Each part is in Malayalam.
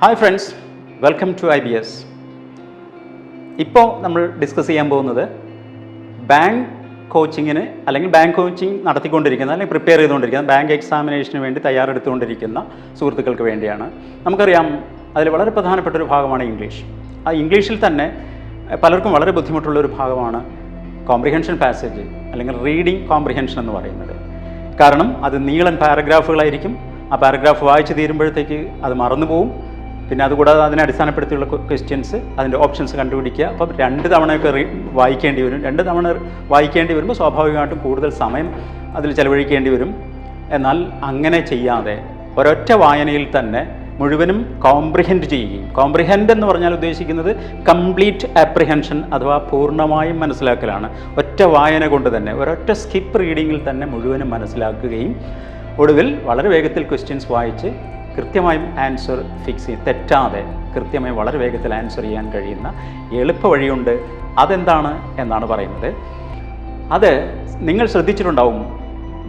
Hi friends, welcome to IBS. ഇപ്പോൾ നമ്മൾ ഡിസ്കസ് ചെയ്യാൻ പോകുന്നത് ബാങ്ക് കോച്ചിങ്ങിന് അല്ലെങ്കിൽ ബാങ്ക് കോച്ചിങ് നടത്തിക്കൊണ്ടിരിക്കുന്ന അല്ലെങ്കിൽ പ്രിപ്പയർ ചെയ്തുകൊണ്ടിരിക്കുന്ന ബാങ്ക് എക്സാമിനേഷന് വേണ്ടി തയ്യാറെടുത്തുകൊണ്ടിരിക്കുന്ന സുഹൃത്തുക്കൾക്ക് വേണ്ടിയാണ്. നമുക്കറിയാം അതിൽ വളരെ പ്രധാനപ്പെട്ടൊരു ഭാഗമാണ് ഇംഗ്ലീഷ്. ആ ഇംഗ്ലീഷിൽ തന്നെ പലർക്കും വളരെ ബുദ്ധിമുട്ടുള്ളൊരു ഭാഗമാണ് കോംപ്രിഹെൻഷൻ പാസേജ് അല്ലെങ്കിൽ റീഡിംഗ് കോംപ്രിഹെൻഷൻ എന്ന് പറയുന്നത്. കാരണം അത് നീളൻ പാരഗ്രാഫുകളായിരിക്കും. ആ പാരഗ്രാഫ് വായിച്ച് തീരുമ്പോഴത്തേക്ക് അത് മറന്നു പോവും. പിന്നെ അതുകൂടാതെ അതിനെ അടിസ്ഥാനപ്പെടുത്തിയുള്ള ക്വസ്റ്റ്യൻസ്, അതിൻ്റെ ഓപ്ഷൻസ് കണ്ടുപിടിക്കുക. അപ്പം 2 തവണയൊക്കെ വായിക്കേണ്ടി വരും. 2 തവണ വായിക്കേണ്ടി വരുമ്പോൾ സ്വാഭാവികമായിട്ടും കൂടുതൽ സമയം അതിൽ ചെലവഴിക്കേണ്ടി വരും. എന്നാൽ അങ്ങനെ ചെയ്യാതെ ഒരൊറ്റ വായനയിൽ തന്നെ മുഴുവനും കോംപ്രിഹെൻഡ് ചെയ്യുകയും, കോംപ്രിഹെൻഡ് എന്ന് പറഞ്ഞാൽ ഉദ്ദേശിക്കുന്നത് കംപ്ലീറ്റ് ആപ്രിഹെൻഷൻ അഥവാ പൂർണ്ണമായും മനസ്സിലാക്കലാണ്. ഒറ്റ വായന കൊണ്ട് തന്നെ ഒരൊറ്റ സ്കിപ്പ് റീഡിങ്ങിൽ തന്നെ മുഴുവനും മനസ്സിലാക്കുകയും ഒടുവിൽ വളരെ വേഗത്തിൽ ക്വസ്റ്റ്യൻസ് വായിച്ച് കൃത്യമായും ആൻസർ ഫിക്സ് ചെയ്ത് തെറ്റാതെ കൃത്യമായി വളരെ വേഗത്തിൽ ആൻസർ ചെയ്യാൻ കഴിയുന്ന എളുപ്പ വഴിയുണ്ട്. അതെന്താണ് എന്നാണ് പറയുന്നത്. അത് നിങ്ങൾ ശ്രദ്ധിച്ചിട്ടുണ്ടാവും.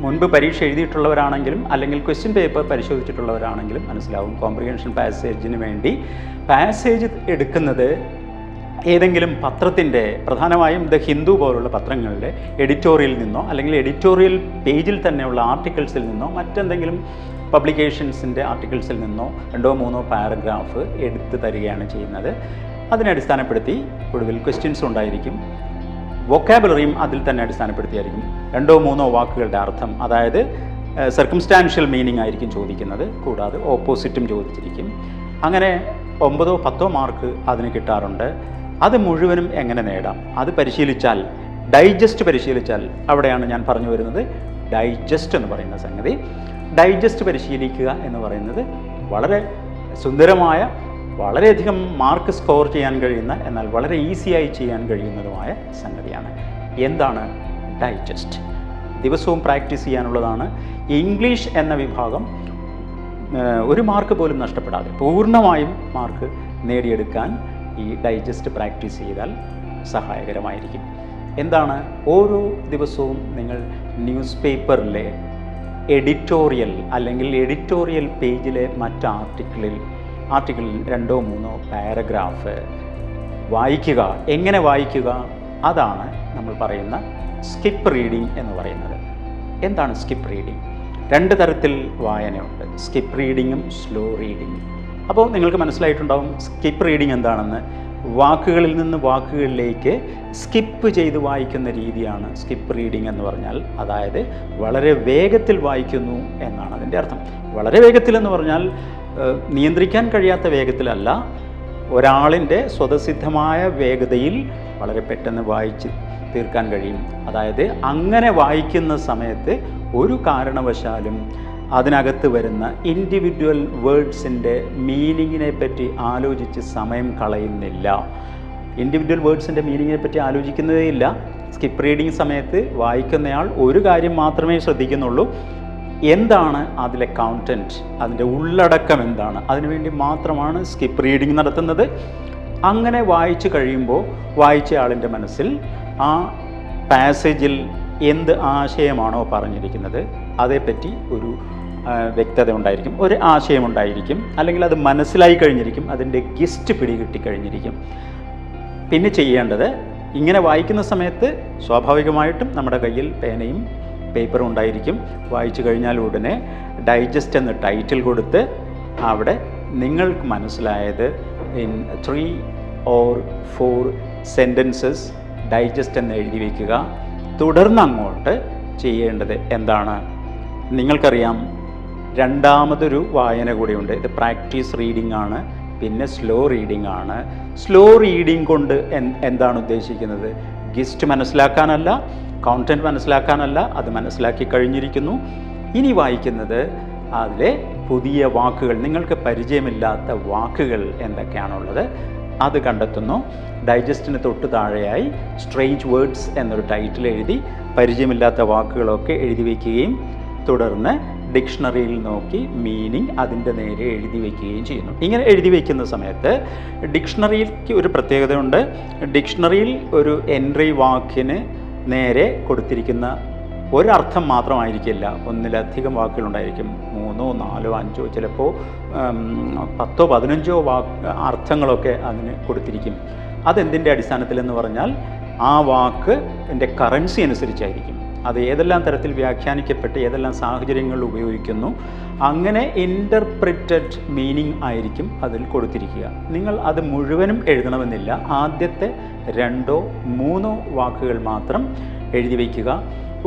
മുൻപ് പരീക്ഷ എഴുതിയിട്ടുള്ളവരാണെങ്കിലും അല്ലെങ്കിൽ ക്വസ്റ്റ്യൻ പേപ്പർ പരിശോധിച്ചിട്ടുള്ളവരാണെങ്കിലും മനസ്സിലാവും. കോംപ്രിഹെൻഷൻ പാസേജിന് വേണ്ടി പാസേജ് എടുക്കുന്നത് ഏതെങ്കിലും പത്രത്തിൻ്റെ, പ്രധാനമായും ദ ഹിന്ദു പോലുള്ള പത്രങ്ങളുടെ എഡിറ്റോറിയൽ നിന്നോ അല്ലെങ്കിൽ എഡിറ്റോറിയൽ പേജിൽ തന്നെയുള്ള ആർട്ടിക്കിൾസിൽ നിന്നോ മറ്റെന്തെങ്കിലും പബ്ലിക്കേഷൻസിൻ്റെ ആർട്ടിക്കിൾസിൽ നിന്നോ 2-3 പാരഗ്രാഫ് എടുത്ത് തരികയാണ് ചെയ്യുന്നത്. അതിനെ അടിസ്ഥാനപ്പെടുത്തി ഒടുവിൽ ക്വസ്റ്റ്യൻസ് ഉണ്ടായിരിക്കും. വൊക്കാബുലറിയും അതിൽ തന്നെ അടിസ്ഥാനപ്പെടുത്തിയായിരിക്കും. 2-3 വാക്കുകളുടെ അർത്ഥം, അതായത് സർക്കംസ്റ്റാൻഷ്യൽ മീനിങ് ആയിരിക്കും ചോദിക്കുന്നത്. കൂടാതെ ഓപ്പോസിറ്റും ചോദിച്ചിരിക്കും. അങ്ങനെ 9-10 മാർക്ക് അതിന് കിട്ടാറുണ്ട്. അത് മുഴുവനും എങ്ങനെ നേടാം? അത് പരിശീലിച്ചാൽ, ഡൈജസ്റ്റ് പരിശീലിച്ചാൽ, അവിടെയാണ് ഞാൻ പറഞ്ഞു വരുന്നത് ഡൈജസ്റ്റ് എന്ന് പറയുന്ന സംഗതി. ഡൈജസ്റ്റ് പരിശീലിക്കുക എന്ന് പറയുന്നത് വളരെ സുന്ദരമായ, വളരെയധികം മാർക്ക് സ്കോർ ചെയ്യാൻ കഴിയുന്ന, എന്നാൽ വളരെ ഈസിയായി ചെയ്യാൻ കഴിയുന്നതുമായ സംഗതിയാണ്. എന്താണ് ഡൈജസ്റ്റ്? ദിവസവും പ്രാക്ടീസ് ചെയ്യാനുള്ളതാണ്. ഇംഗ്ലീഷ് എന്ന വിഭാഗം 1 മാർക്ക് പോലും നഷ്ടപ്പെടാതെ പൂർണ്ണമായും മാർക്ക് നേടിയെടുക്കാൻ ഈ ഡൈജസ്റ്റ് പ്രാക്ടീസ് ചെയ്താൽ സഹായകരമായിരിക്കും. എന്താണ്? ഓരോ ദിവസവും നിങ്ങൾ ന്യൂസ് പേപ്പറിലെ എഡിറ്റോറിയൽ അല്ലെങ്കിൽ എഡിറ്റോറിയൽ പേജിലെ മറ്റ് ആർട്ടിക്കിളിൽ 2-3 പാരഗ്രാഫ് വായിക്കുക. എങ്ങനെ വായിക്കുക? അതാണ് നമ്മൾ പറയുന്ന സ്കിപ്പ് റീഡിംഗ് എന്ന് പറയുന്നത്. എന്താണ് സ്കിപ്പ് റീഡിംഗ്? 2 തരത്തിൽ വായനയുണ്ട്, സ്കിപ്പ് റീഡിങ്ങും സ്ലോ റീഡിങ്ങും. അപ്പോൾ നിങ്ങൾക്ക് മനസ്സിലായിട്ടുണ്ടാവും സ്കിപ്പ് റീഡിംഗ് എന്താണെന്ന്. വാക്കുകളിൽ നിന്ന് വാക്കുകളിലേക്ക് സ്കിപ്പ് ചെയ്ത് വായിക്കുന്ന രീതിയാണ് സ്കിപ്പ് റീഡിംഗ് എന്ന് പറഞ്ഞാൽ. അതായത് വളരെ വേഗത്തിൽ വായിക്കുന്നു എന്നാണ് അതിൻ്റെ അർത്ഥം. വളരെ വേഗത്തിൽ എന്ന് പറഞ്ഞാൽ നിയന്ത്രിക്കാൻ കഴിയാത്ത വേഗത്തിലല്ല, ഒരാളിൻ്റെ സ്വതസിദ്ധമായ വേഗതയിൽ വളരെ പെട്ടെന്ന് വായിച്ച് തീർക്കാൻ കഴിയും. അതായത് അങ്ങനെ വായിക്കുന്ന സമയത്ത് ഒരു കാരണവശാലും അതിനകത്ത് വരുന്ന ഇൻഡിവിജ്വൽ വേർഡ്സിൻ്റെ മീനിങ്ങിനെ പറ്റി ആലോചിച്ച് സമയം കളയുന്നില്ല. ഇൻഡിവിജ്വൽ വേർഡ്സിൻ്റെ മീനിങ്ങിനെ പറ്റി ആലോചിക്കുന്നതേ ഇല്ല. സ്കിപ്പ് റീഡിംഗ് സമയത്ത് വായിക്കുന്നയാൾ ഒരു കാര്യം മാത്രമേ ശ്രദ്ധിക്കുന്നുള്ളൂ. എന്താണ് അതിലെ കൗണ്ടൻറ്റ്, അതിൻ്റെ ഉള്ളടക്കം എന്താണ്, അതിനുവേണ്ടി മാത്രമാണ് സ്കിപ്പ് റീഡിംഗ് നടത്തുന്നത്. അങ്ങനെ വായിച്ചു കഴിയുമ്പോൾ വായിച്ചയാളിൻ്റെ മനസ്സിൽ ആ പാസേജിൽ എന്ത് ആശയമാണോ പറഞ്ഞിരിക്കുന്നത് അതേപ്പറ്റി ഒരു വ്യക്തത ഉണ്ടായിരിക്കും, ഒരു ആശയമുണ്ടായിരിക്കും, അല്ലെങ്കിൽ അത് മനസ്സിലായി കഴിഞ്ഞിരിക്കും, അതിൻ്റെ ഗിസ്റ്റ് പിടികിട്ടി കഴിഞ്ഞിരിക്കും. പിന്നെ ചെയ്യേണ്ടത്, ഇങ്ങനെ വായിക്കുന്ന സമയത്ത് സ്വാഭാവികമായിട്ടും നമ്മുടെ കയ്യിൽ പേനയും പേപ്പറും ഉണ്ടായിരിക്കും. വായിച്ചു കഴിഞ്ഞാൽ ഉടനെ ഡൈജസ്റ്റ് എന്ന ടൈറ്റിൽ കൊടുത്ത് അവിടെ നിങ്ങൾക്ക് മനസ്സിലായത് ഇൻ 3 or 4 സെൻറ്റൻസസ് ഡൈജസ്റ്റ് എന്ന് എഴുതി വയ്ക്കുക. തുടർന്ന് അങ്ങോട്ട് ചെയ്യേണ്ടത് എന്താണ്? നിങ്ങൾക്കറിയാം, രണ്ടാമതൊരു വായന കൂടിയുണ്ട്. ഇത് പ്രാക്ടീസ് റീഡിംഗ് ആണ്, പിന്നെ സ്ലോ റീഡിംഗ് ആണ്. സ്ലോ റീഡിംഗ് കൊണ്ട് എന്താണ് ഉദ്ദേശിക്കുന്നത്? ഗിസ്റ്റ് മനസ്സിലാക്കാനല്ല, കോണ്ടൻറ്റ് മനസ്സിലാക്കാനല്ല, അത് മനസ്സിലാക്കി കഴിഞ്ഞിരിക്കുന്നു. ഇനി വായിക്കുന്നത് അതിലെ പുതിയ വാക്കുകൾ, നിങ്ങൾക്ക് പരിചയമില്ലാത്ത വാക്കുകൾ എന്തൊക്കെയാണുള്ളത് അത് കണ്ടെത്തുന്നു. ഡൈജസ്റ്റിന് തൊട്ട് താഴെയായി സ്ട്രേഞ്ച് വേർഡ്സ് എന്നൊരു ടൈറ്റിൽ എഴുതി പരിചയമില്ലാത്ത വാക്കുകളൊക്കെ എഴുതി വയ്ക്കുകയും തുടർന്ന് ഡിക്ഷണറിയിൽ നോക്കി മീനിങ് അതിൻ്റെ നേരെ എഴുതി വയ്ക്കുകയും ചെയ്യുന്നു. ഇങ്ങനെ എഴുതി വയ്ക്കുന്ന സമയത്ത് ഡിക്ഷണറിക്ക് ഒരു പ്രത്യേകതയുണ്ട്. ഡിക്ഷണറിയിൽ ഒരു എൻട്രി വാക്കിന് നേരെ കൊടുത്തിരിക്കുന്ന ഒരർത്ഥം മാത്രമായിരിക്കില്ല, ഒന്നിലധികം വാക്കുകളുണ്ടായിരിക്കും, 3, 4, 5, ചിലപ്പോൾ 10, 15 അർത്ഥങ്ങളൊക്കെ അതിന് കൊടുത്തിരിക്കും. അതെന്തിൻ്റെ അടിസ്ഥാനത്തിലെന്ന് പറഞ്ഞാൽ ആ വാക്ക് എൻ്റെ കറൻസി അനുസരിച്ചായിരിക്കും. അത് ഏതെല്ലാം തരത്തിൽ വ്യാഖ്യാനിക്കപ്പെട്ട് ഏതെല്ലാം സാഹചര്യങ്ങളിൽ ഉപയോഗിക്കുന്നു, അങ്ങനെ ഇൻ്റർപ്രിറ്റഡ് മീനിങ് ആയിരിക്കും അതിൽ കൊടുത്തിരിക്കുക. നിങ്ങൾ അത് മുഴുവനും എഴുതണമെന്നില്ല, ആദ്യത്തെ 2, 3 വാക്കുകൾ മാത്രം എഴുതി വയ്ക്കുക.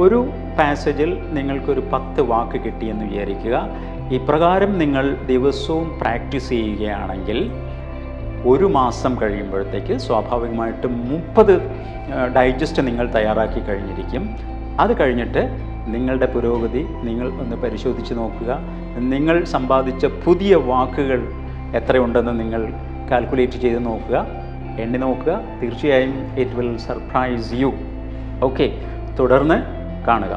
ഒരു പാസേജിൽ നിങ്ങൾക്കൊരു 10 വാക്ക് കിട്ടിയെന്ന് വിചാരിക്കുക. ഇപ്രകാരം നിങ്ങൾ ദിവസവും പ്രാക്ടീസ് ചെയ്യുകയാണെങ്കിൽ 1 മാസം കഴിയുമ്പോഴത്തേക്ക് സ്വാഭാവികമായിട്ടും 30 ഡൈജസ്റ്റ് നിങ്ങൾ തയ്യാറാക്കി കഴിഞ്ഞിരിക്കും. അത് കഴിഞ്ഞിട്ട് നിങ്ങളുടെ പുരോഗതി നിങ്ങൾ ഒന്ന് പരിശോധിച്ച് നോക്കുക. നിങ്ങൾ സമ്പാദിച്ച പുതിയ വാക്കുകൾ എത്രയുണ്ടെന്ന് നിങ്ങൾ കാൽക്കുലേറ്റ് ചെയ്ത് നോക്കുക, എണ്ണി നോക്കുക. തീർച്ചയായും it will surprise U. Okay, തുടർന്ന് കാണുക.